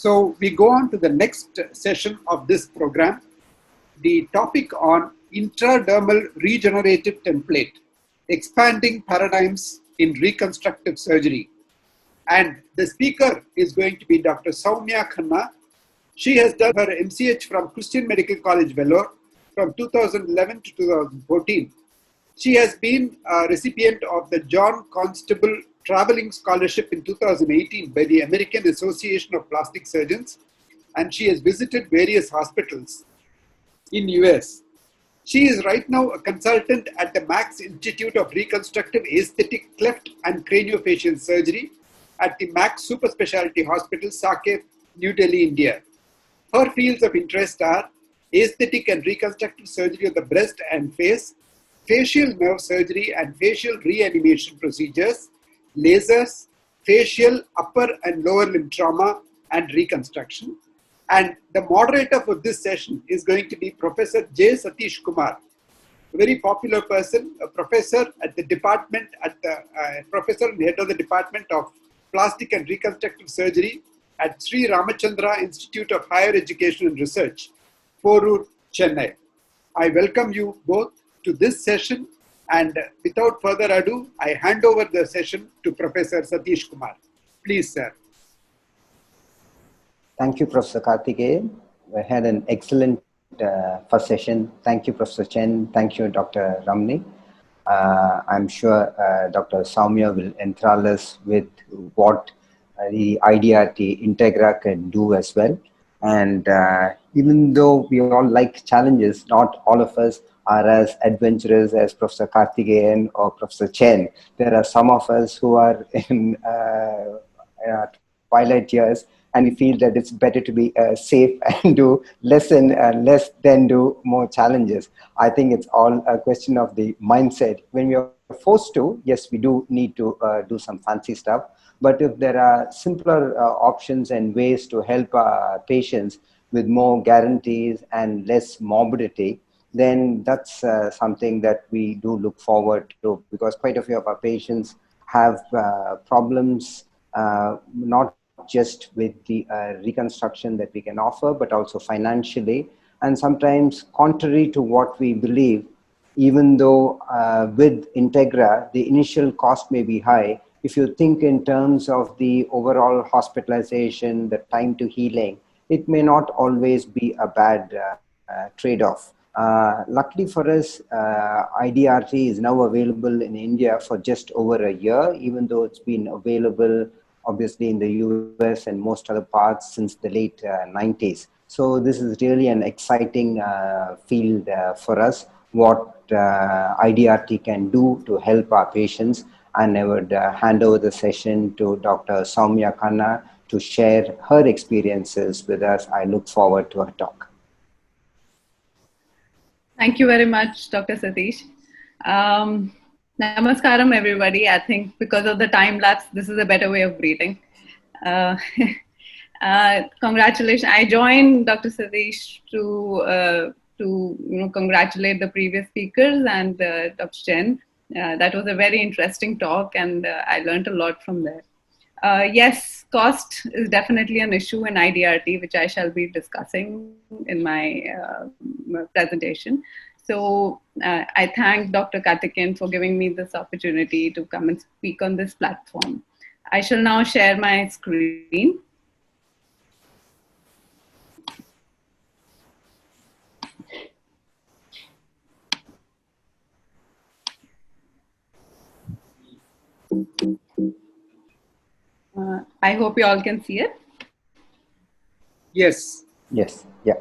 So we go on to the next session of this program, the topic on intradermal regenerative template, expanding paradigms in reconstructive surgery. And the speaker is going to be Dr. Soumya Khanna. She has done her MCH from Christian Medical College, Vellore, from 2011 to 2014. She has been a recipient of the John Constable Traveling Scholarship in 2018 by the American Association of Plastic Surgeons, and she has visited various hospitals in US. She is right now a consultant at the Max Institute of Reconstructive Aesthetic Cleft and Craniofacial Surgery at the Max Super Specialty Hospital, Saket, New Delhi, India. Her fields of interest are aesthetic and reconstructive surgery of the breast and face, facial nerve surgery and facial reanimation procedures, lasers, facial upper and lower limb trauma and reconstruction. And the moderator for this session is going to be Professor J. Sathish Kumar, a very popular person, a professor at the department, professor and head of the Department of Plastic and Reconstructive Surgery at Sri Ramachandra Institute of Higher Education and Research, Porur, Chennai. I welcome you both to this session, and without further ado, I hand over the session to Professor Sathish Kumar. Please, sir. Thank you, Professor Karthikeyan. We had an excellent first session. Thank you, Professor Chen. Thank you, Dr. Ramani. I'm sure Dr. Soumya will enthrall us with what the IDRT Integra can do as well. And even though we all like challenges, not all of us are as adventurous as Professor Karthikeyan or Professor Chen. There are some of us who are in twilight years, and we feel that it's better to be safe and do less than do more challenges. I think it's all a question of the mindset. When we are forced to, yes, we do need to do some fancy stuff. But if there are simpler options and ways to help patients with more guarantees and less morbidity, then that's something that we do look forward to, because quite a few of our patients have problems not just with the reconstruction that we can offer, but also financially. And sometimes contrary to what we believe, even though with Integra, the initial cost may be high, if you think in terms of the overall hospitalization, the time to healing, it may not always be a bad trade-off. Luckily for us, IDRT is now available in India for just over a year, even though it's been available obviously in the US and most other parts since the late 90s. So this is really an exciting field for us, what IDRT can do to help our patients. And I would hand over the session to Dr. Soumya Khanna to share her experiences with us. I look forward to her talk. Thank you very much, Dr. Sathish. Namaskaram, everybody. I think because of the time lapse, this is a better way of greeting. Congratulations. I joined Dr. Sathish to congratulate the previous speakers and Dr. Chen. That was a very interesting talk, and I learned a lot from there. Yes, cost is definitely an issue in IDRT, which I shall be discussing in my presentation. So I thank Dr. Karthikeyan for giving me this opportunity to come and speak on this platform. I shall now share my screen. I hope you all can see it. Yes. Yes. Yeah.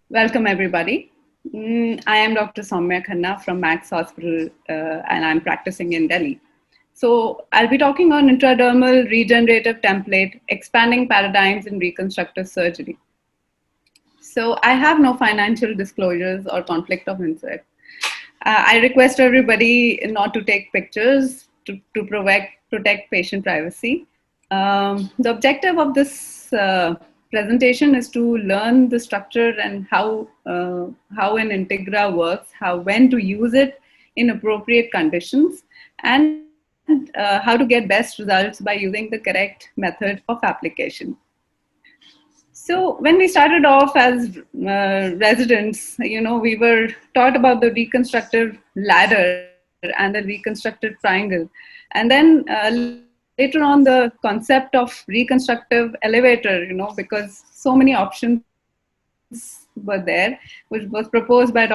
Welcome, everybody. I am Dr. Soumya Khanna from Max Hospital, and I'm practicing in Delhi. So I'll be talking on intradermal regenerative template, expanding paradigms in reconstructive surgery. So I have no financial disclosures or conflict of interest. I request everybody not to take pictures to protect patient privacy. The objective of this presentation is to learn the structure and how an Integra works, when to use it in appropriate conditions, and how to get best results by using the correct method of application. So when we started off as residents, we were taught about the reconstructive ladder and the reconstructive triangle. And then later on, the concept of reconstructive elevator, because so many options were there, which was proposed by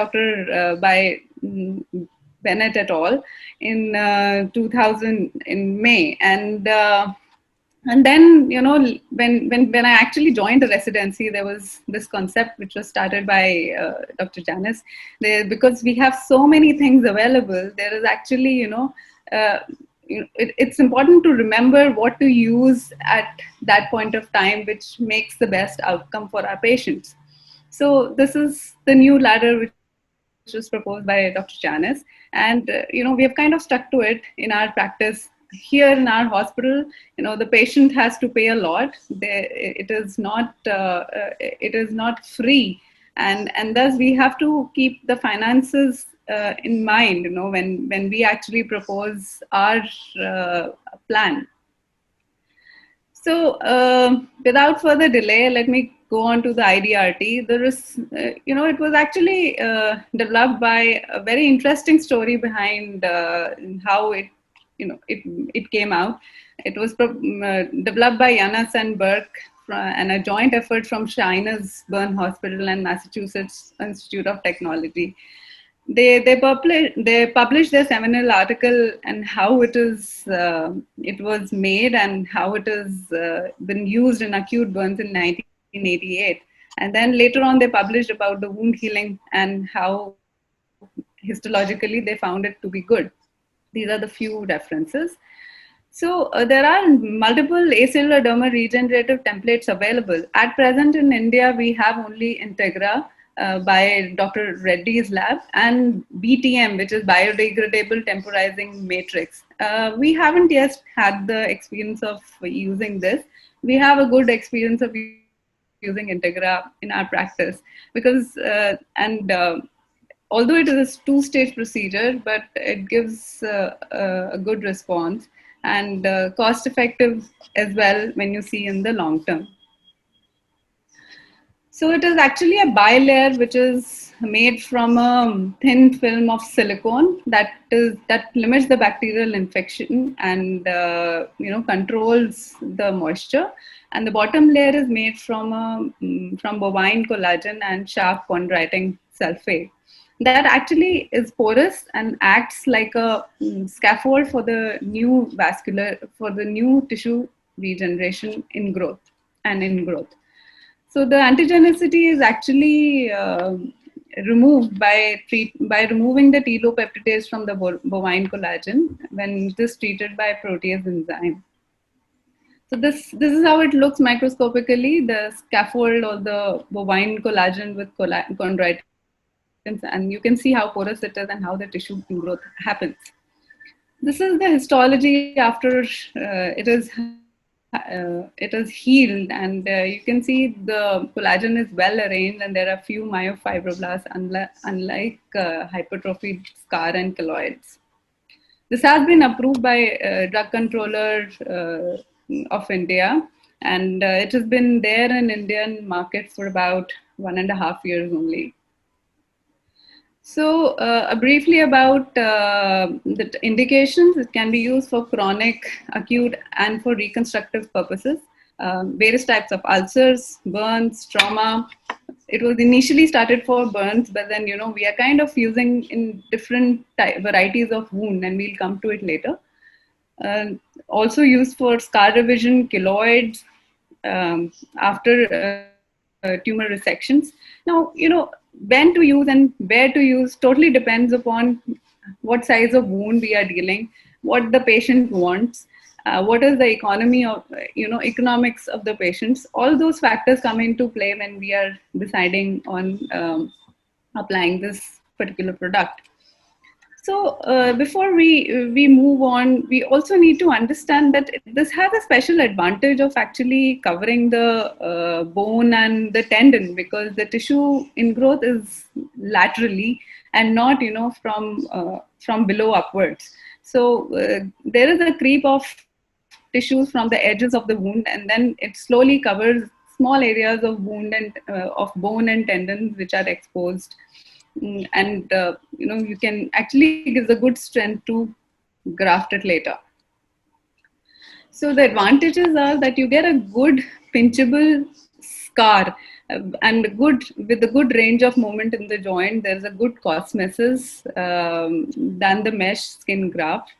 Bennett et al. In 2000 in May. And then, when I actually joined the residency, there was this concept which was started by Dr. Janice. Because we have so many things available, there is actually, it's important to remember what to use at that point of time, which makes the best outcome for our patients. So this is the new ladder which was proposed by Dr. Janice. And, we have kind of stuck to it in our practice. Here in our hospital, the patient has to pay a lot. It is not free, and thus we have to keep the finances in mind. When we actually propose our plan. So, without further delay, let me go on to the IDRT. There is, it was actually developed by a very interesting story behind how it came out. It was developed by Yanis and Burke and a joint effort from Shiner's Burn Hospital and Massachusetts Institute of Technology. They published their seminal article and how it was made and how it has been used in acute burns in 1988. And then later on, they published about the wound healing and how histologically they found it to be good. These are the few references. So there are multiple acellular dermal regenerative templates available. At present in India, we have only Integra by Dr. Reddy's lab and BTM, which is biodegradable temporizing matrix. We haven't yet had the experience of using this. We have a good experience of using Integra in our practice because, although it is a two-stage procedure, but it gives a good response and cost-effective as well when you see in the long term. So it is actually a bilayer which is made from a thin film of silicone that limits the bacterial infection and controls the moisture. And the bottom layer is made from bovine collagen and sharp chondroitin sulfate. That actually is porous and acts like a scaffold for the new tissue regeneration in growth. So the antigenicity is actually removed by removing the telopeptidase from the bovine collagen when it is treated by protease enzyme. So this is how it looks microscopically, the scaffold or the bovine collagen with chondroitin. And you can see how porous it is and how the tissue growth happens. This is the histology after it is healed, and you can see the collagen is well arranged and there are few myofibroblasts unlike hypertrophied scar and keloids. This has been approved by Drug Controller of India, and it has been there in Indian market for about 1.5 years only. So briefly about the indications, it can be used for chronic, acute, and for reconstructive purposes. Various types of ulcers, burns, trauma. It was initially started for burns, but then, we are kind of using in different varieties of wound, and we'll come to it later. Also used for scar revision, keloids, after tumor resections. Now, when to use and where to use totally depends upon what size of wound we are dealing, what the patient wants, what is the economics of the patients. All those factors come into play when we are deciding on applying this particular product. So before we move on, we also need to understand that this has a special advantage of actually covering the bone and the tendon, because the tissue ingrowth is laterally and not, from below upwards. So there is a creep of tissues from the edges of the wound, and then it slowly covers small areas of wound and of bone and tendons which are exposed. And you can actually give the good strength to graft it later. So the advantages are that you get a good pinchable scar, and good with a good range of movement in the joint. There's a good cosmesis than the mesh skin graft.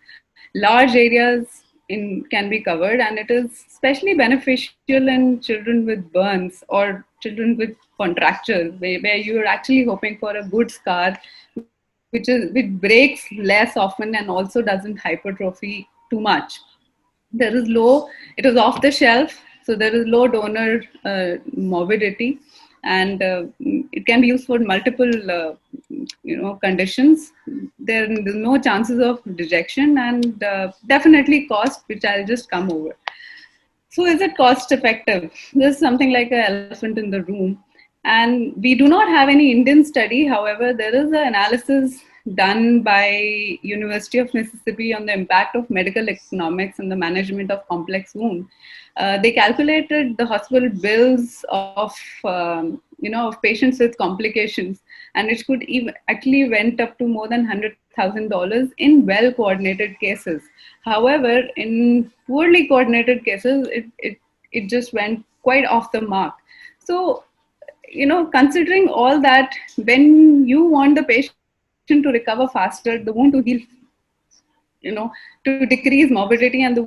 Large areas can be covered, and it is especially beneficial in children with burns or children with contractures, where you're actually hoping for a good scar, which breaks less often and also doesn't hypertrophy too much. There is it is off the shelf, so there is low donor morbidity, and it can be used for multiple conditions. There are no chances of rejection, and definitely cost, which I'll just come over. So is it cost effective? This is something like an elephant in the room. And we do not have any Indian study. However, there is an analysis done by University of Mississippi on the impact of medical economics and the management of complex wound. They calculated the hospital bills of patients with complications, and it could even actually went up to more than $100,000 in well-coordinated cases. However, in poorly coordinated cases, it just went quite off the mark. So, considering all that, when you want the patient to recover faster, the wound to heal, to decrease morbidity and the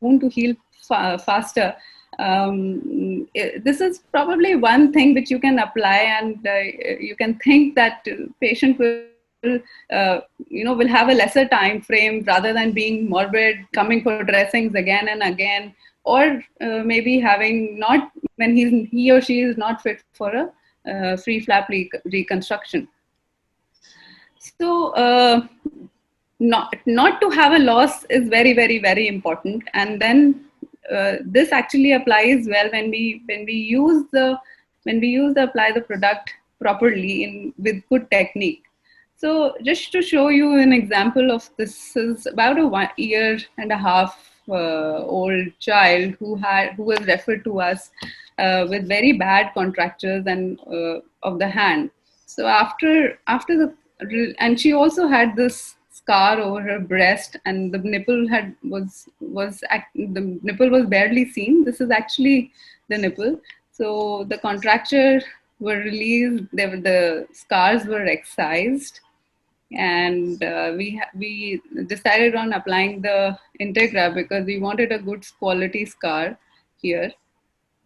wound to heal faster, this is probably one thing which you can apply, and you can think that patient will have a lesser time frame rather than being morbid, coming for dressings again and again, or maybe having not when he or she is not fit for a free flap reconstruction. So not to have a loss is very, very, very important. And then this actually applies well when we apply the product properly with good technique. So just to show you an example of this, is about a 1.5 year old child who was referred to us with very bad contractures and of the hand. So after and she also had this scar over her breast, and the nipple the nipple was barely seen. This is actually the nipple. So the contracture were released. The scars were excised, and we decided on applying the Integra because we wanted a good quality scar here.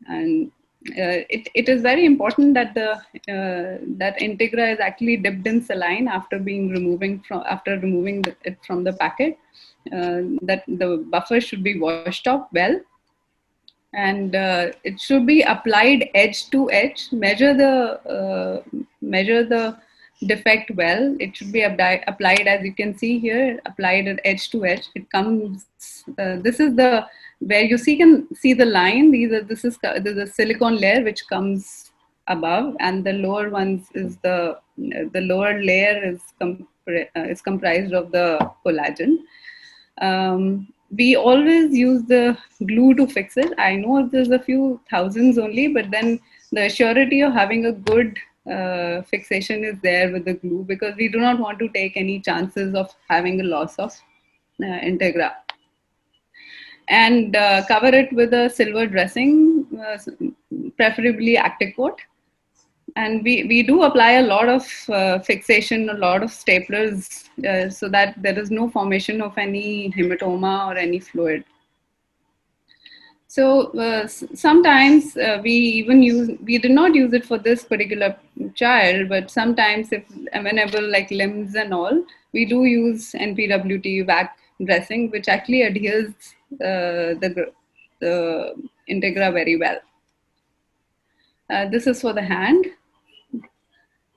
And it is very important that that Integra is actually dipped in saline after removing it from the packet. That the buffer should be washed off well, and it should be applied edge to edge. Measure the defect well. It should be applied, as you can see here, applied at edge to edge. It comes. This is where you can see the line. This is the silicone layer which comes above, and the lower ones is the lower layer is comprised of the collagen. We always use the glue to fix it. I know there's a few thousands only, but then the surety of having a good fixation is there with the glue, because we do not want to take any chances of having a loss of Integra. And cover it with a silver dressing, preferably Acticoat. And we do apply a lot of fixation, a lot of staplers, so that there is no formation of any hematoma or any fluid. So sometimes we did not use it for this particular child, but sometimes if amenable like limbs and all, we do use NPWT vac dressing, which actually adheres the Integra very well. This is for the hand,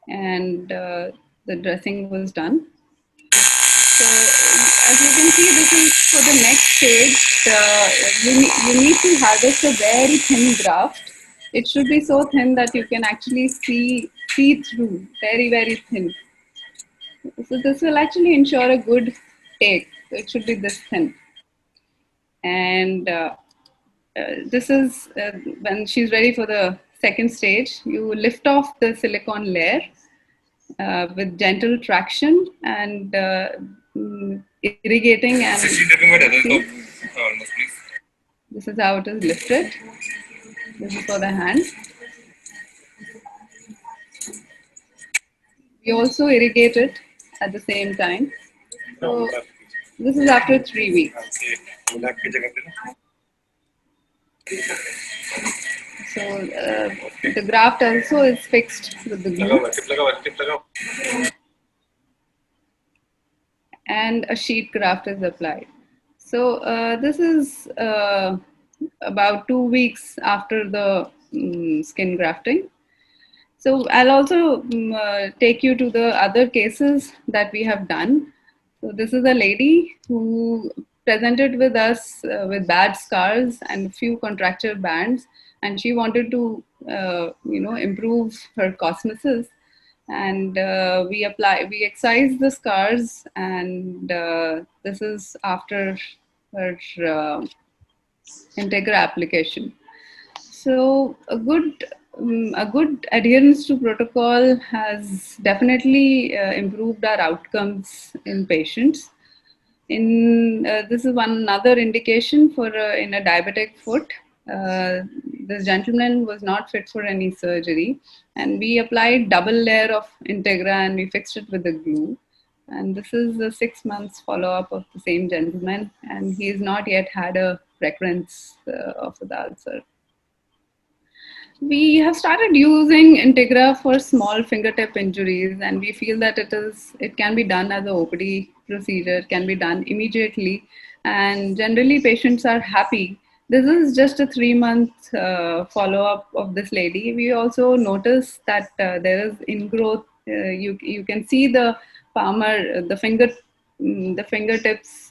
and the dressing was done. So as you can see, this is for the next stage. You need to harvest a very thin graft. It should be so thin that you can actually see through, very, very thin. So this will actually ensure a good take. So it should be this thin. And this is when she's ready for the second stage. You lift off the silicone layer with gentle traction and irrigating, and this is how it is lifted. This is for the hand. We also irrigate it at the same time. So this is after 3 weeks. So the graft also is fixed with the glue, and a sheet graft is applied. So this is about 2 weeks after the skin grafting. So I'll also take you to the other cases that we have done. So this is a lady who presented with us with bad scars and a few contracture bands, and she wanted to, improve her cosmesis. And we excised the scars, and this is after her Integra application. So a good adherence to protocol has definitely improved our outcomes in patients. This is one another indication for in a diabetic foot. This gentleman was not fit for any surgery, and we applied double layer of Integra and we fixed it with the glue. And this is a 6 months follow-up of the same gentleman, and he has not yet had a recurrence of the ulcer. We have started using Integra for small fingertip injuries, and we feel that it can be done as a OPD procedure, can be done immediately, and generally patients are happy. This is just a 3-month follow-up of this lady. We also notice that there is ingrowth. You can see the palmar, the fingertips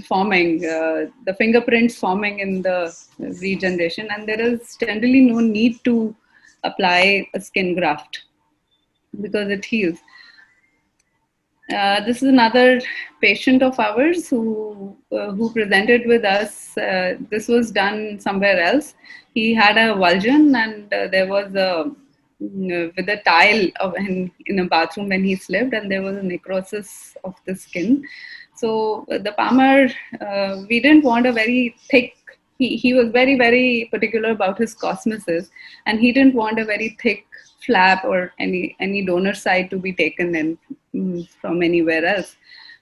forming, the fingerprints forming in the regeneration, and there is generally no need to apply a skin graft because it heals. This is another patient of ours who presented with us. This was done somewhere else. He had a vulgin, and there was a with a tile in a bathroom when he slept, and there was a necrosis of the skin. So the palmar, we didn't want a very thick. He was very, very particular about his cosmesis, and he didn't want a very thick flap or any donor side to be taken in from anywhere else.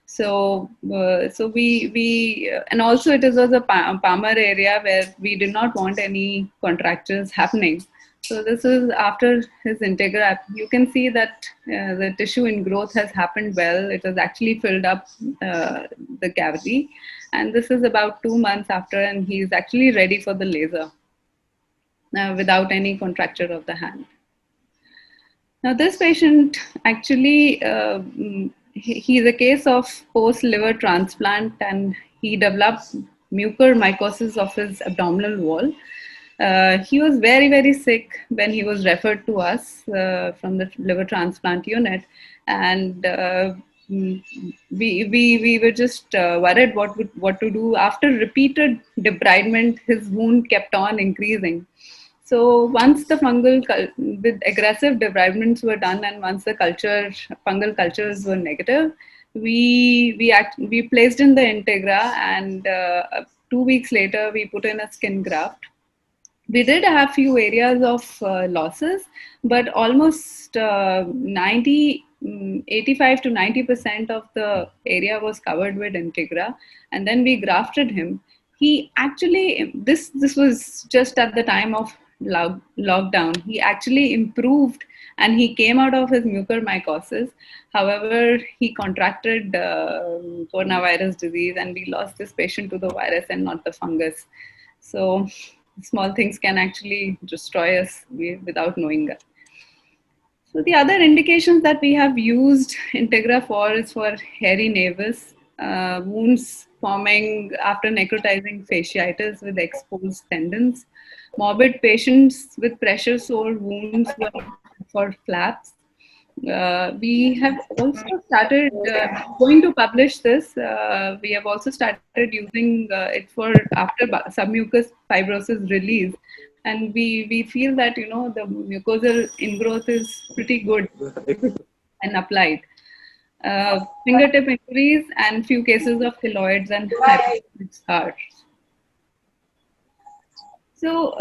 So we and also it was a palmar area where we did not want any contractures happening. So this is after his Integra. You can see that the tissue ingrowth has happened well. It has actually filled up the cavity, and this is about 2 months after, and he is actually ready for the laser without any contracture of the hand. Now this patient actually, he's a case of post-liver transplant, and he developed mucormycosis of his abdominal wall. He was very, very sick when he was referred to us from the liver transplant unit, and we were just worried what to do. After repeated debridement, his wound kept on increasing. So once the with aggressive debridements were done, and once the fungal cultures were negative, we placed in the Integra, and 2 weeks later we put in a skin graft. We did have few areas of losses, but almost 85 to 90% of the area was covered with Integra, and then we grafted him. He actually, this was just at the time of lockdown. He actually improved, and he came out of his mucormycosis. However, he contracted coronavirus disease, and we lost this patient to the virus and not the fungus. So small things can actually destroy us without knowing that. So the other indications that we have used Integra for is for hairy nevus, wounds forming after necrotizing fasciitis with exposed tendons, morbid patients with pressure sore wounds for flaps, We have also started going to publish this. We have also started using it for after submucous fibrosis release, and we feel that the mucosal ingrowth is pretty good and applied. Fingertip injuries and few cases of keloids and hypertrophic scars. So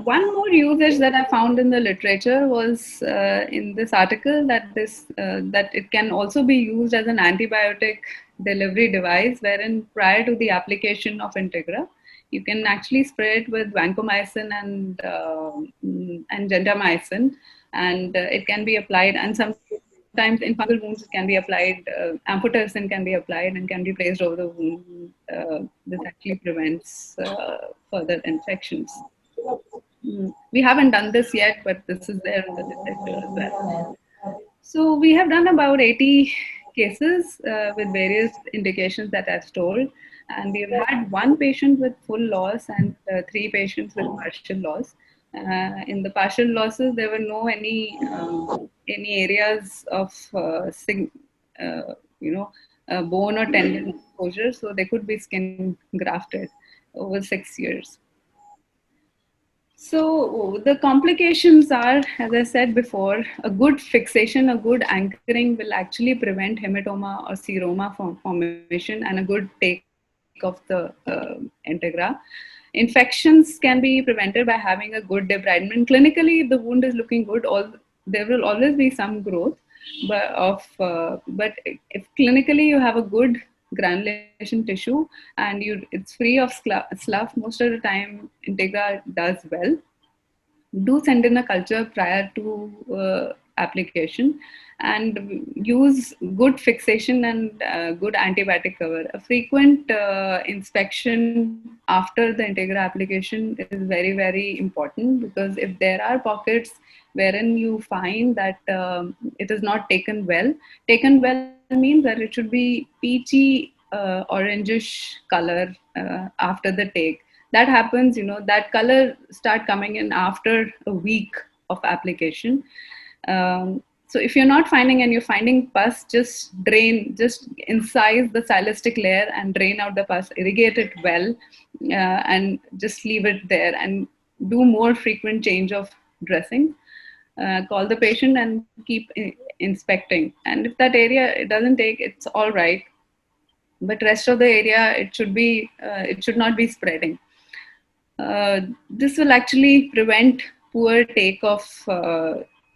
one more usage that I found in the literature was in this article that it can also be used as an antibiotic delivery device, wherein prior to the application of Integra, you can actually spray it with vancomycin and gentamicin, and it can be applied. And sometimes in fungal wounds, it can be applied. Amphotericin can be applied and can be placed over the wound. This actually prevents further infections. We haven't done this yet, but this is there in the literature as well. So we have done about 80 cases with various indications that I've told, and we've had one patient with full loss and 3 patients with partial loss. In the partial losses, there were no any areas of bone or tendon exposure, so they could be skin grafted over 6 years. So the complications are, as I said before, a good fixation, a good anchoring will actually prevent hematoma or seroma formation and a good take of the Integra. Infections can be prevented by having a good debridement. Clinically, the wound is looking good. There will always be some growth, but if clinically you have a good granulation tissue and it's free of slough, most of the time Integra does well. Do send in a culture prior to application and use good fixation and good antibiotic cover. A frequent inspection after the Integra application is very, very important, because if there are pockets wherein you find that it is not taken well means that it should be peachy orangish color after the take. That happens, that color start coming in after a week of application. So if you're not finding and you're finding pus, just incise the silastic layer and drain out the pus, irrigate it well, and just leave it there and do more frequent change of dressing. Call the patient and keep inspecting. And if that area it doesn't take, it's all right. But rest of the area, it should not be spreading. This will actually prevent poor take of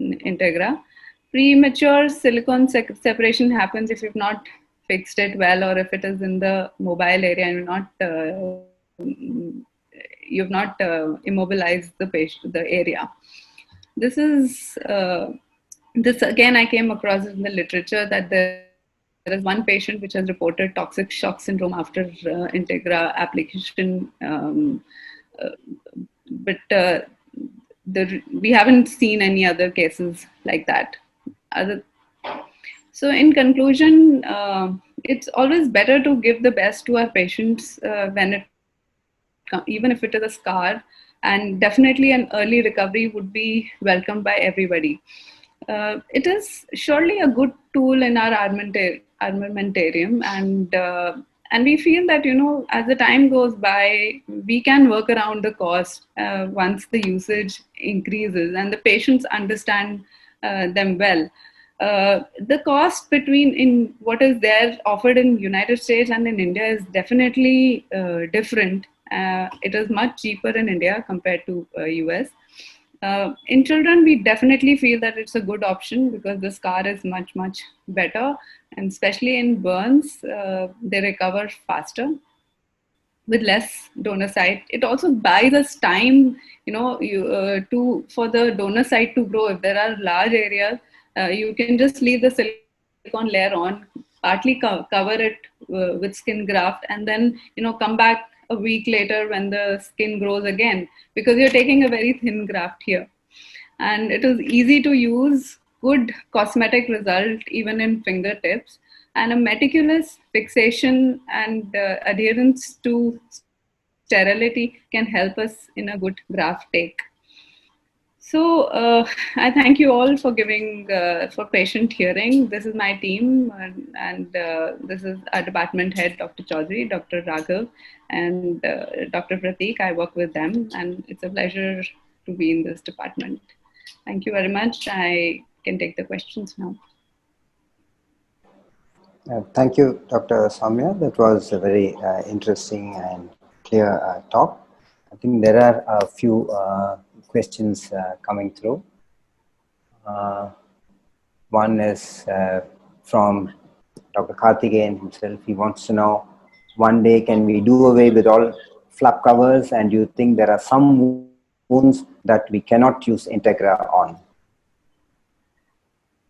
Integra. Premature silicone separation happens if you've not fixed it well, or if it is in the mobile area and you've not immobilized the area. This again, I came across in the literature that there is one patient which has reported toxic shock syndrome after Integra application. But we haven't seen any other cases like that. So in conclusion, it's always better to give the best to our patients even if it is a scar, and definitely an early recovery would be welcomed by everybody. It is surely a good tool in our armamentarium, and we feel that as the time goes by, we can work around the cost once the usage increases and the patients understand them well. The cost in what is there offered in United States and in India is definitely different. It is much cheaper in India compared to US. In children, we definitely feel that it's a good option because the scar is much, much better. And especially in burns, they recover faster with less donor site. It also buys us time, for the donor site to grow. If there are large areas, you can just leave the silicone layer on, partly cover it with skin graft, and then come back a week later when the skin grows again, because you're taking a very thin graft here. And it is easy to use, good cosmetic result even in fingertips, and a meticulous fixation and adherence to sterility can help us in a good graft take. So I thank you all for giving for patient hearing. This is my team, and this is our department head, Dr. Chaudhary, Dr. Raghav, and Dr. Prateek. I work with them, and it's a pleasure to be in this department. Thank you very much. I can take the questions now. Thank you, Dr. Soumya. That was a very interesting and clear talk. I think there are a few questions coming through. One is from Dr. Karthikeyan himself. He wants to know, one day can we do away with all flap covers, and do you think there are some wounds that we cannot use Integra on?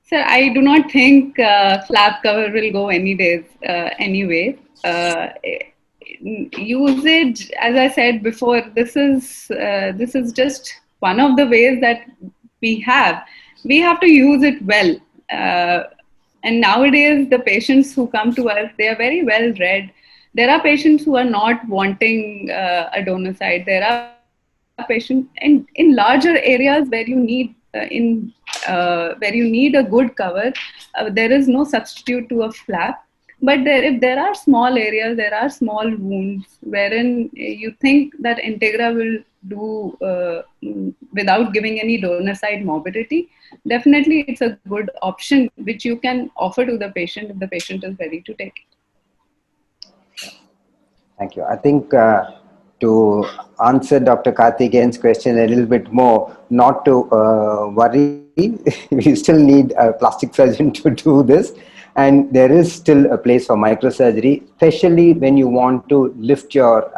Sir, I do not think flap cover will go any days anyway. Usage, as I said before, this is just one of the ways that we have. We have to use it well. And nowadays, the patients who come to us, they are very well read. There are patients who are not wanting a donor site. There are patients in larger areas where you need where you need a good cover. There is no substitute to a flap. But if there are small areas, there are small wounds wherein you think that Integra will do without giving any donor side morbidity, definitely it's a good option which you can offer to the patient if the patient is ready to take it. Thank you. I think to answer Dr. Karthikeyan's question a little bit more, not to worry, we still need a plastic surgeon to do this. And there is still a place for microsurgery, especially when you want to lift your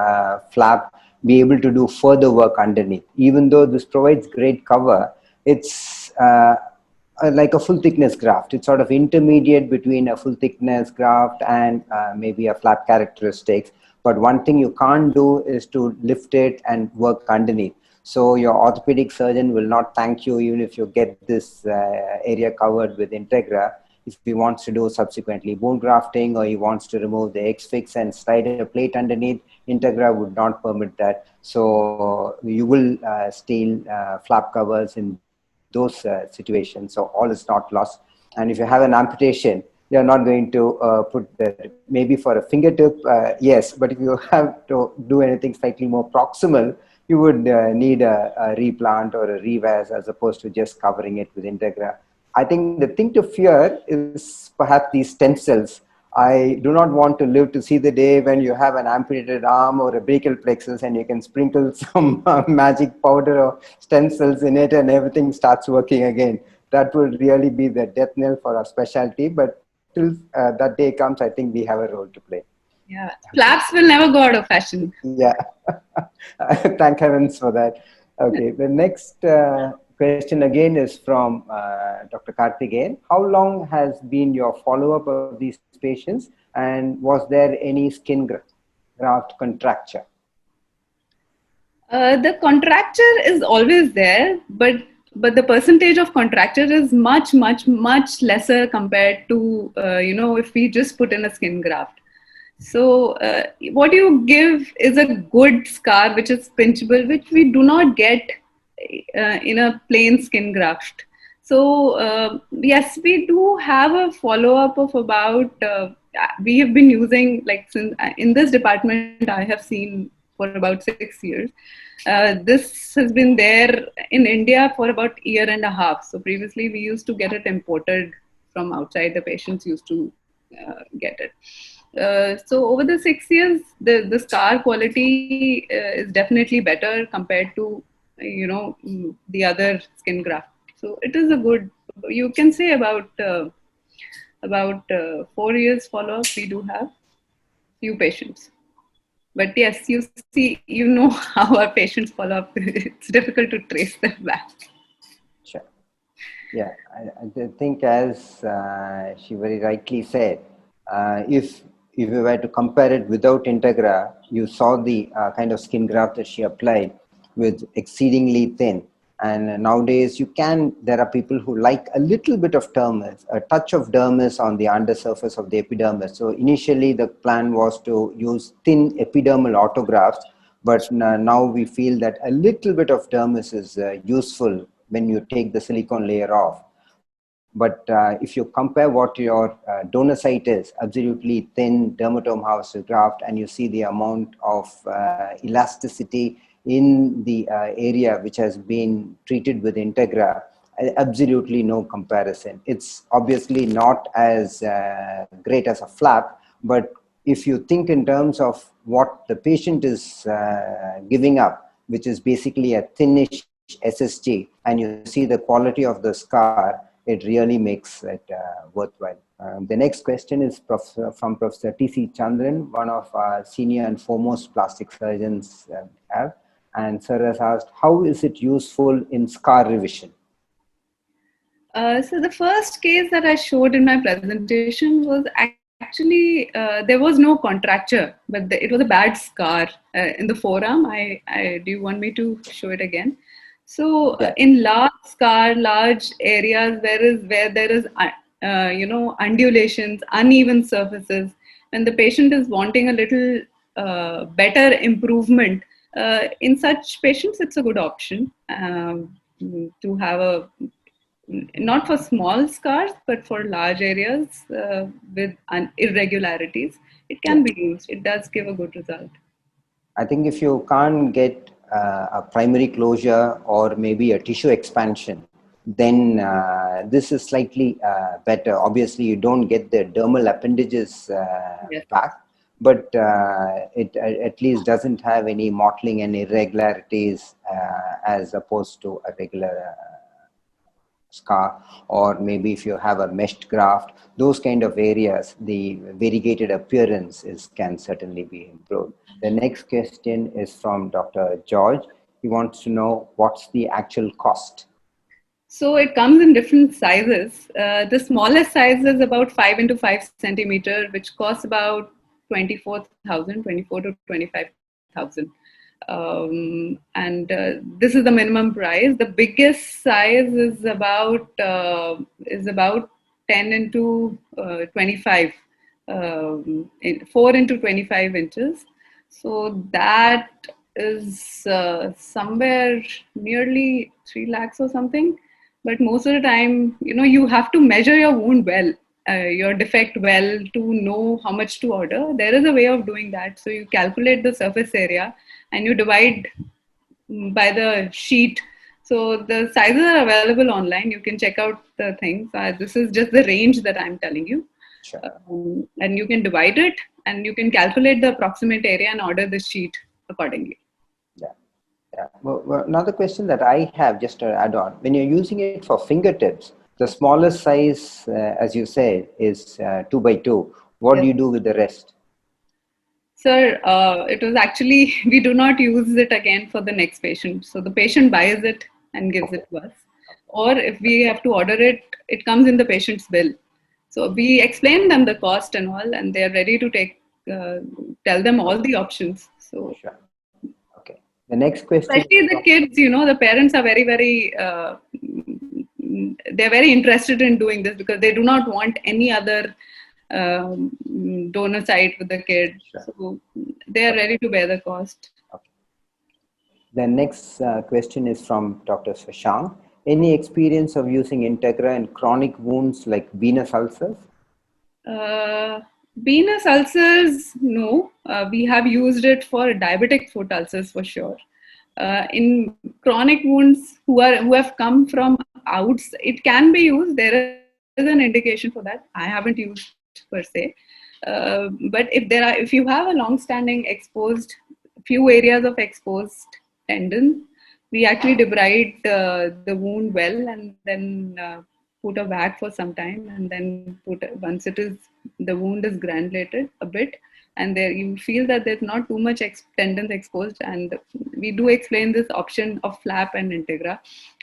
flap, be able to do further work underneath. Even though this provides great cover, it's like a full thickness graft. It's sort of intermediate between a full thickness graft and maybe a flap characteristics. But one thing you can't do is to lift it and work underneath. So your orthopedic surgeon will not thank you even if you get this area covered with Integra. If he wants to do subsequently bone grafting, or he wants to remove the X-fix and slide a plate underneath, Integra would not permit that. So you will steal flap covers in those situations. So all is not lost. And if you have an amputation, you're not going to put that, maybe for a fingertip, yes, but if you have to do anything slightly more proximal, you would need a replant or a revas as opposed to just covering it with Integra. I think the thing to fear is perhaps these stem cells. I do not want to live to see the day when you have an amputated arm or a brachial plexus and you can sprinkle some magic powder or stem cells in it and everything starts working again. That would really be the death knell for our specialty. But till that day comes, I think we have a role to play. Yeah, flaps will never go out of fashion. Yeah, thank heavens for that. Okay, the next question again is from Dr. Karthikeyan. How long has been your follow-up of these patients, and was there any skin graft contracture? The contracture is always there, but the percentage of contracture is much lesser compared to if we just put in a skin graft. So what you give is a good scar which is pinchable, which we do not get in a plain skin graft. So yes, we do have a follow-up of about, we have been using, like, since in this department I have seen for about 6 years. This has been there in India for about a year and a half. So previously we used to get it imported from outside. The patients used to get it. So over the 6 years, the scar quality is definitely better compared to the other skin graft. So it is a good, you can say about 4 years follow-up we do have few patients. But yes, you see, how our patients follow up. It's difficult to trace them back. Sure. Yeah, I think as she very rightly said, if you were to compare it without Integra, you saw the kind of skin graft that she applied with exceedingly thin. And nowadays there are people who like a little bit of dermis, a touch of dermis on the undersurface of the epidermis. So initially the plan was to use thin epidermal autografts, but now we feel that a little bit of dermis is useful when you take the silicone layer off. But if you compare what your donor site is, absolutely thin dermatome house graft, and you see the amount of elasticity in the area which has been treated with Integra, absolutely no comparison. It's obviously not as great as a flap, but if you think in terms of what the patient is giving up, which is basically a thinnish SSG, and you see the quality of the scar, it really makes it worthwhile. The next question is from Professor T.C. Chandran, one of our senior and foremost plastic surgeons have. And sir has asked, how is it useful in scar revision? So the first case that I showed in my presentation was actually, there was no contracture, but it was a bad scar in the forearm. Do you want me to show it again? So in large scar, large areas where there is undulations, uneven surfaces, when the patient is wanting a little better improvement, in such patients, it's a good option to have not for small scars, but for large areas with irregularities, it can be used. It does give a good result. I think if you can't get a primary closure or maybe a tissue expansion, then this is slightly better. Obviously, you don't get the dermal appendages back, but it at least doesn't have any mottling and irregularities as opposed to a regular scar, or maybe if you have a meshed graft, those kind of areas, the variegated appearance can certainly be improved. The next question is from Dr. George. He wants to know what's the actual cost. So it comes in different sizes. The smallest size is about 5 into 5 centimeter, which costs about 24,000 to 25,000. And this is the minimum price. The biggest size is about 10 into 25, 4 into 25 inches. So that is somewhere nearly 3 lakhs or something. But most of the time, you have to measure your wound well, your defect well, to know how much to order. There is a way of doing that. So you calculate the surface area and you divide by the sheet. So the sizes are available online. You can check out the things. This is just the range that I'm telling you. Sure. And you can divide it and you can calculate the approximate area and order the sheet accordingly. Yeah. Well, another question that I have, just to add on, when you're using it for fingertips, the smallest size, as you said, is 2 by 2. What do you do with the rest? Sir, it was actually, we do not use it again for the next patient. So the patient buys it and gives it to us. Or if we have to order it, it comes in the patient's bill. So we explain them the cost and all, and they're ready to tell them all the options. So. Sure. The next question. Especially the kids, the parents are very, very, they're very interested in doing this because they do not want any other donor site with the kid. Sure. So they are ready to bear the cost. Okay. The next question is from Dr. Shashank. Any experience of using Integra in chronic wounds like venous ulcers? Venous ulcers, no. We have used it for diabetic foot ulcers for sure. In chronic wounds who have come from outs, it can be used. There is an indication for that. I haven't used per se. But if you have a long-standing exposed, few areas of exposed tendon, we actually debride the wound well and then put a vac for some time, and then once the wound is granulated a bit, and there you feel that there's not too much tendons exposed, and we do explain this option of flap and Integra,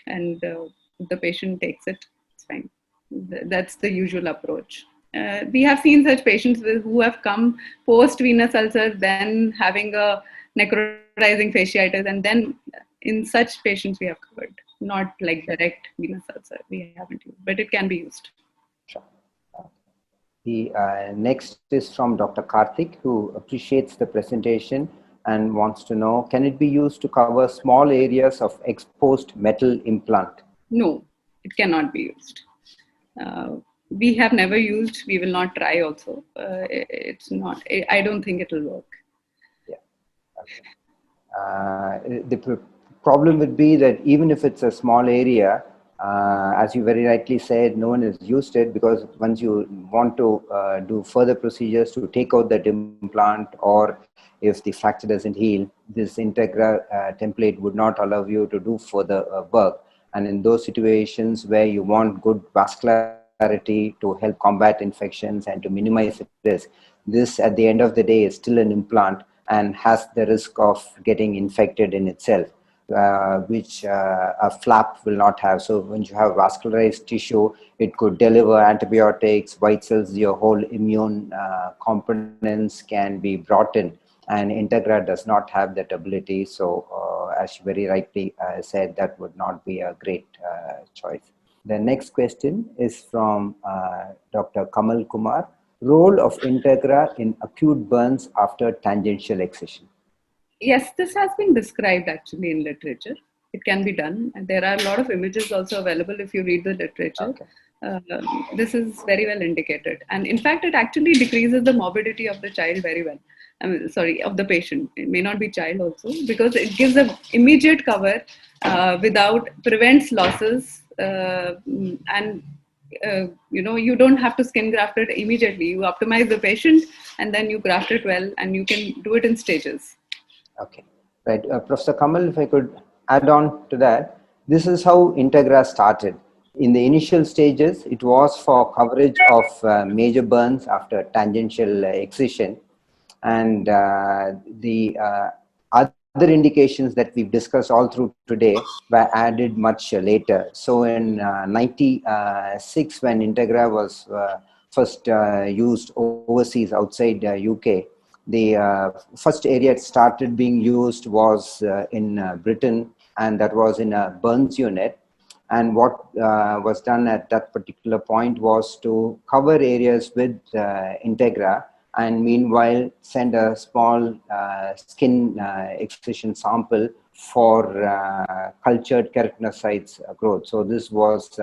and if the patient takes it, it's fine. That's the usual approach. We have seen such patients who have come post venous ulcers, then having a necrotizing fasciitis, and then in such patients we have covered. Not like direct venous ulcer, we haven't used, but it can be used. Sure. The next is from Dr. Karthik, who appreciates the presentation and wants to know, can it be used to cover small areas of exposed metal implant? No, it cannot be used. We have never used, we will not try also. It's not, I don't think it will work. Yeah. Okay. The problem would be that even if it's a small area, as you very rightly said, no one has used it, because once you want to do further procedures to take out that implant, or if the fracture doesn't heal, this Integra template would not allow you to do further work. And in those situations where you want good vascularity to help combat infections and to minimize risk, this at the end of the day is still an implant and has the risk of getting infected in itself, which a flap will not have. So when you have vascularized tissue, it could deliver antibiotics, white cells, your whole immune components can be brought in. And Integra does not have that ability. So as you very rightly said, that would not be a great choice. The next question is from Dr. Kamal Kumar. Role of Integra in acute burns after tangential excision. Yes, this has been described actually in literature. It can be done. And there are a lot of images also available if you read the literature. Okay. This is very well indicated. And in fact, it actually decreases the morbidity of the child very well. Of the patient. It may not be child also, because it gives an immediate cover prevents losses, and you don't have to skin graft it immediately. You optimize the patient and then you graft it well, and you can do it in stages. Okay, right. Professor Kamal, if I could add on to that, this is how Integra started. In the initial stages, it was for coverage of major burns after tangential excision, and the other indications that we've discussed all through today were added much later. So in 96, when Integra was first used overseas outside UK, the first area it started being used was in Britain, and that was in a burns unit. And what was done at that particular point was to cover areas with Integra, and meanwhile send a small skin excision sample for cultured keratinocytes growth. So this was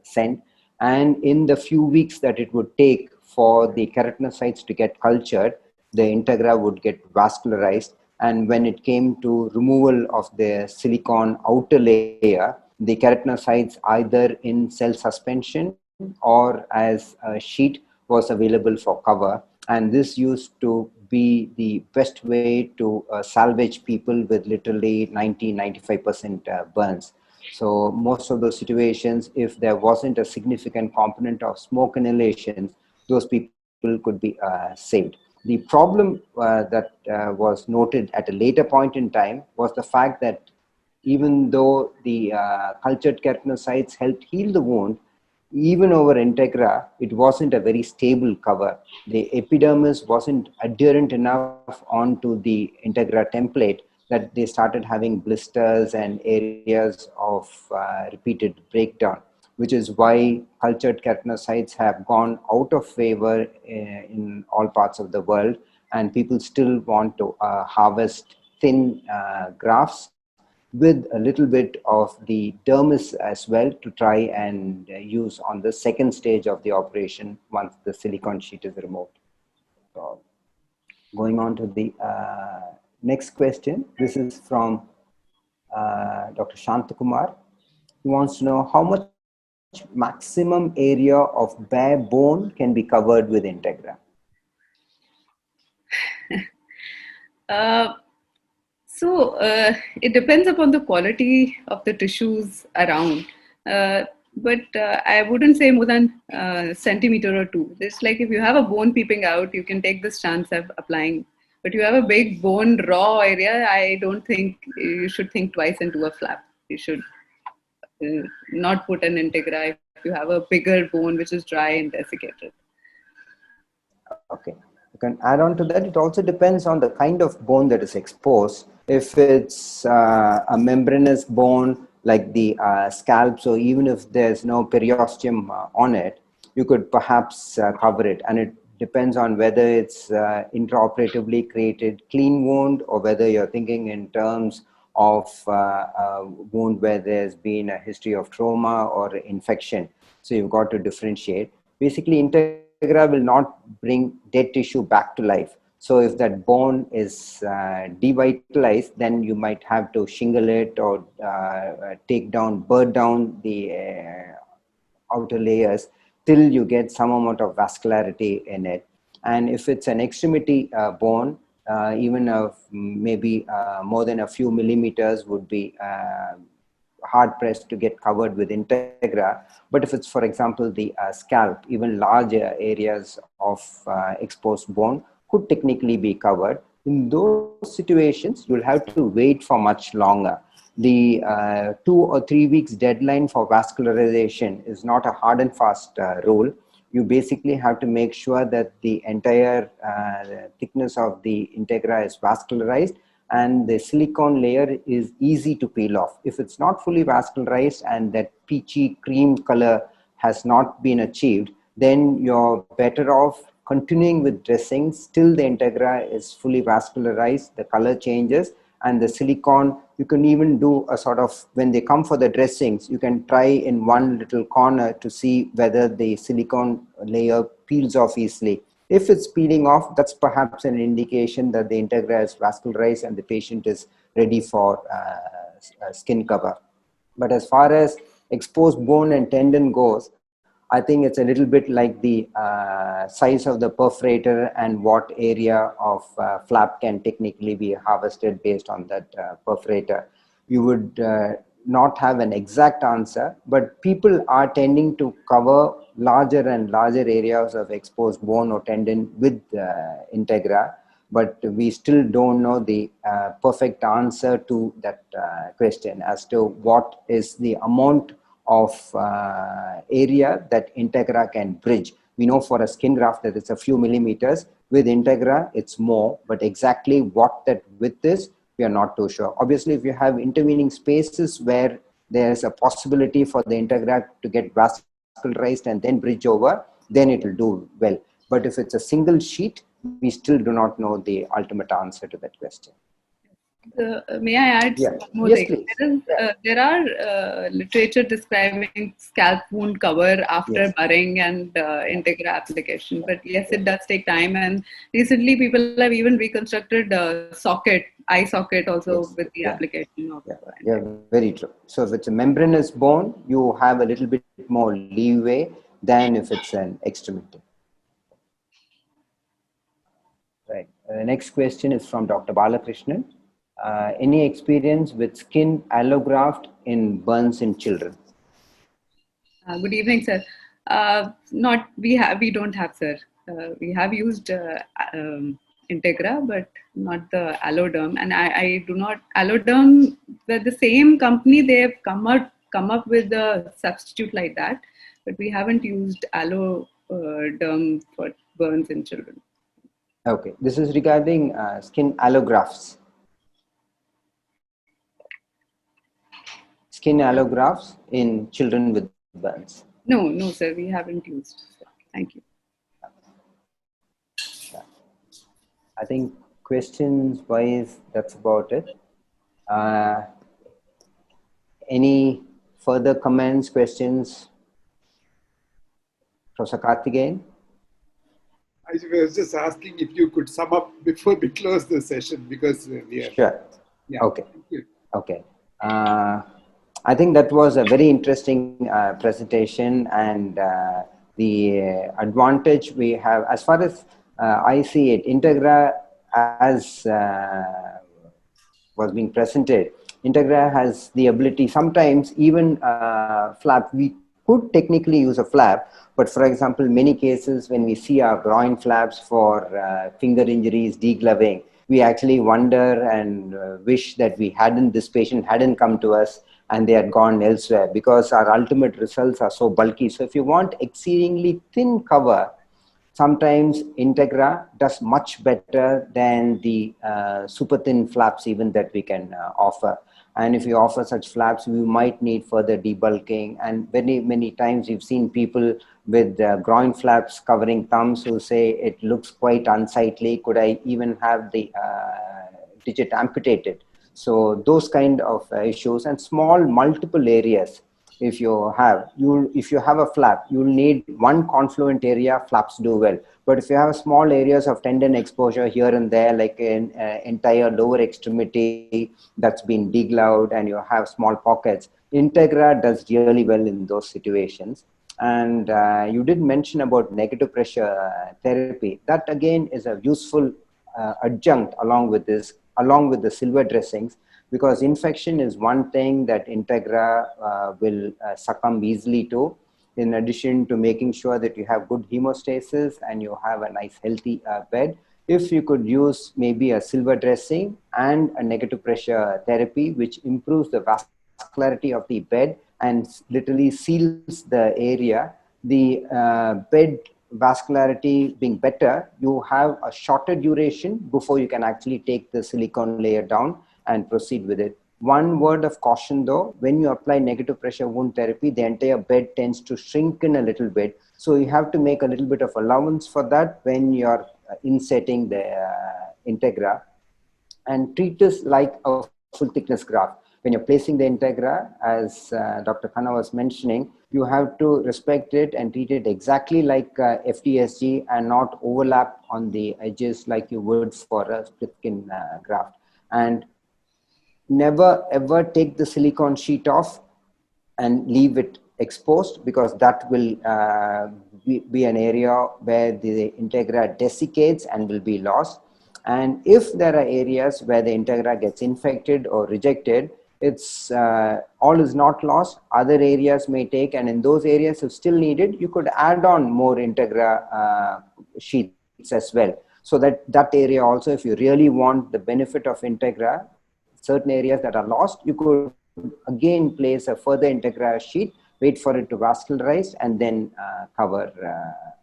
sent, and in the few weeks that it would take for the keratinocytes to get cultured, the Integra would get vascularized. And when it came to removal of the silicone outer layer, the keratinocytes, either in cell suspension or as a sheet, was available for cover. And this used to be the best way to salvage people with literally 90-95% burns. So most of those situations, if there wasn't a significant component of smoke inhalations, those people could be saved. The problem that was noted at a later point in time was the fact that even though the cultured keratinocytes helped heal the wound, even over Integra, it wasn't a very stable cover. The epidermis wasn't adherent enough onto the Integra template that they started having blisters and areas of repeated breakdown, which is why cultured keratinocytes have gone out of favor in all parts of the world, and people still want to harvest thin grafts with a little bit of the dermis as well to try and use on the second stage of the operation once the silicone sheet is removed. So, going on to the next question. This is from Dr. Shantakumar. He wants to know how much maximum area of bare bone can be covered with Integra. It depends upon the quality of the tissues around. But I wouldn't say more than a centimeter or two. It's like if you have a bone peeping out, you can take this chance of applying. But you have a big bone raw area, I don't think you should think twice and do a flap. You should not put an Integra if you have a bigger bone which is dry and desiccated. Okay. You can add on to that. It also depends on the kind of bone that is exposed. If it's a membranous bone like the scalp, so even if there's no periosteum on it, you could perhaps cover it. And it depends on whether it's intraoperatively created clean wound or whether you're thinking in terms of a wound where there's been a history of trauma or infection. So you've got to differentiate. Basically, Integra will not bring dead tissue back to life. So if that bone is devitalized, then you might have to shingle it or burn down the outer layers till you get some amount of vascularity in it. And if it's an extremity bone, even maybe more than a few millimeters would be hard pressed to get covered with Integra. But if it's, for example, the scalp, even larger areas of exposed bone could technically be covered. In those situations, you'll have to wait for much longer. The 2 or 3 weeks deadline for vascularization is not a hard and fast rule. You basically have to make sure that the entire thickness of the Integra is vascularized and the silicone layer is easy to peel off. If it's not fully vascularized and that peachy cream color has not been achieved, then you're better off continuing with dressings till the Integra is fully vascularized, the color changes, and the silicone, you can even do a sort of, when they come for the dressings, you can try in one little corner to see whether the silicone layer peels off easily. If it's peeling off, that's perhaps an indication that the Integra is vascularized and the patient is ready for skin cover. But as far as exposed bone and tendon goes, I think it's a little bit like the size of the perforator and what area of flap can technically be harvested based on that perforator. You would not have an exact answer, but people are tending to cover larger and larger areas of exposed bone or tendon with Integra, but we still don't know the perfect answer to that question as to what is the amount of area that Integra can bridge. We know for a skin graft that it's a few millimeters. With Integra, it's more, but exactly what that width is, we are not too sure. Obviously, if you have intervening spaces where there's a possibility for the Integra to get vascularized and then bridge over, then it will do well. But if it's a single sheet, we still do not know the ultimate answer to that question. May I add one more thing? There are literature describing scalp wound cover after burring and Integra application. But yes, it does take time. And recently, people have even reconstructed eye socket also with the application of very true. So if it's a membranous bone, you have a little bit more leeway than if it's an extremity. Right. The next question is from Dr. Balakrishnan. Any experience with skin allograft in burns in children? Good evening, sir. We don't have, sir. We have used Integra, but not the alloderm. And I do not alloderm. With the same company, they have come up with a substitute like that, but we haven't used alloderm for burns in children. Okay, this is regarding skin allografts. Skin allografts in children with burns. No, sir, we haven't used. Thank you. I think questions wise, that's about it. Any further comments, questions? Professor Karthikeyan? I was just asking if you could sum up before we close the session, because we are... Sure. Yeah. Okay. Thank you. Okay. I think that was a very interesting presentation, and the advantage we have, as far as I see it, Integra as was being presented, Integra has the ability, sometimes even flap, we could technically use a flap, but for example, many cases when we see our groin flaps for finger injuries, degloving, we actually wonder and wish that this patient hadn't come to us and they had gone elsewhere, because our ultimate results are so bulky. So if you want exceedingly thin cover, sometimes Integra does much better than the super thin flaps even that we can offer. And if you offer such flaps, we might need further debulking. And many times you've seen people with groin flaps covering thumbs who say it looks quite unsightly. Could I even have the digit amputated? So those kind of issues, and small multiple areas. If you have a flap, you'll need one confluent area, flaps do well. But if you have small areas of tendon exposure here and there, like an entire lower extremity that's been degloved, and you have small pockets, Integra does really well in those situations. And you did mention about negative pressure therapy. That again is a useful adjunct along with the silver dressings, because infection is one thing that Integra will succumb easily to, in addition to making sure that you have good hemostasis and you have a nice healthy bed. If you could use maybe a silver dressing and a negative pressure therapy, which improves the vascularity of the bed and literally seals the area, the bed vascularity being better, you have a shorter duration before you can actually take the silicone layer down and proceed with it. One word of caution though, when you apply negative pressure wound therapy, the entire bed tends to shrink in a little bit. So you have to make a little bit of allowance for that when you're insetting the Integra, and treat this like a full thickness graft. When you're placing the Integra, as Dr. Khanna was mentioning, you have to respect it and treat it exactly like FDSG, and not overlap on the edges like you would for a split skin graft. And never ever take the silicone sheet off and leave it exposed, because that will be an area where the Integra desiccates and will be lost. And if there are areas where the Integra gets infected or rejected, it's all is not lost. Other areas may take, and in those areas if still needed, you could add on more Integra sheets as well. So that area also, if you really want the benefit of Integra, certain areas that are lost, you could again place a further Integra sheet, wait for it to vascularize, and then cover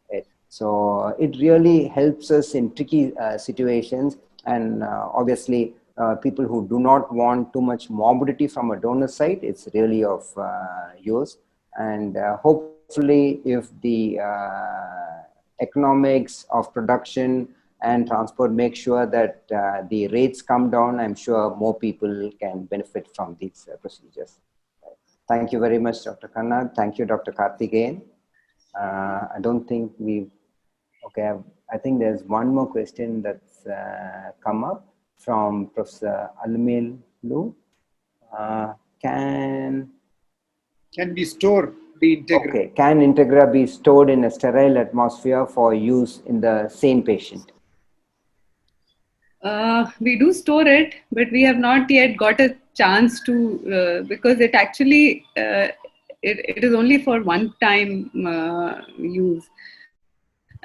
it. So it really helps us in tricky situations, and obviously people who do not want too much morbidity from a donor site, it's really of use. And hopefully if the economics of production and transport make sure that the rates come down, I'm sure more people can benefit from these procedures. Thank you very much, Dr. Khanna. Thank you, Dr. Karthikeyan. I don't think okay, I think there's one more question that's come up from Professor Almil Lu. Can we store the Integra? Okay, can Integra be stored in a sterile atmosphere for use in the same patient? We do store it, but we have not yet got a chance to, because it actually, it is only for one-time use.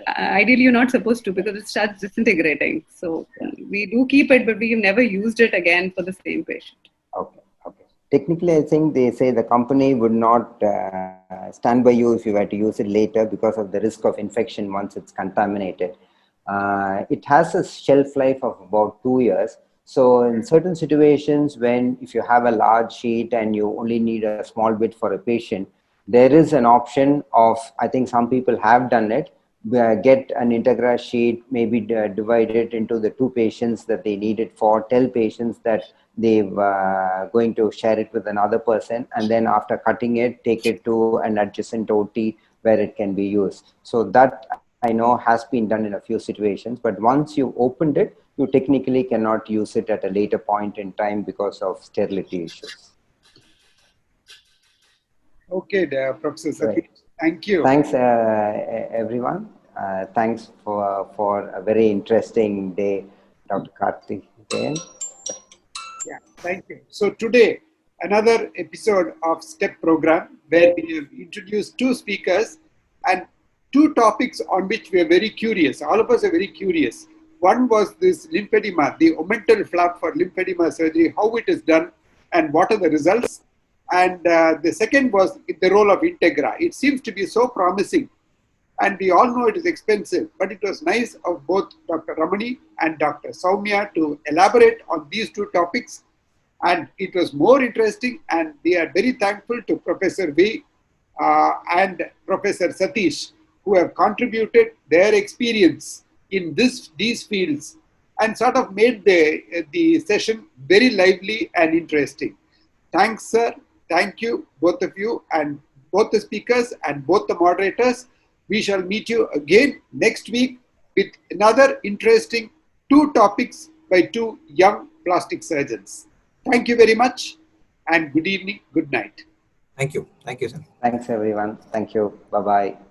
Ideally, you're not supposed to, because it starts disintegrating. So we do keep it, but we've never used it again for the same patient. Okay. Technically, I think they say the company would not stand by you if you were to use it later because of the risk of infection once it's contaminated. It has a shelf life of about 2 years. So in certain situations, if you have a large sheet and you only need a small bit for a patient, there is an option of, I think some people have done it, get an Integra sheet, maybe divide it into the 2 patients that they need it for, tell patients that they're going to share it with another person, and then after cutting it, take it to an adjacent OT where it can be used. So that I know has been done in a few situations, but once you opened it, you technically cannot use it at a later point in time because of sterility issues. Okay, Professor Sathish, thank you. Thanks, everyone. Thanks for a very interesting day, Dr. Karthikeyan. Yeah, thank you. So today, another episode of STEP program where we have introduced 2 speakers and 2 topics on which we are very curious. All of us are very curious. One was this lymphedema, the omental flap for lymphedema surgery, how it is done and what are the results. And the second was the role of Integra. It seems to be so promising, and we all know it is expensive, but it was nice of both Dr. Ramani and Dr. Soumya to elaborate on these 2 topics. And it was more interesting, and we are very thankful to Professor V and Professor Sathish, who have contributed their experience in these fields and sort of made the session very lively and interesting. Thanks, sir. Thank you, both of you, and both the speakers and both the moderators. We shall meet you again next week with another interesting two topics by two young plastic surgeons. Thank you very much, and good evening, good night. Thank you. Thank you, sir. Thanks, everyone. Thank you. Bye-bye.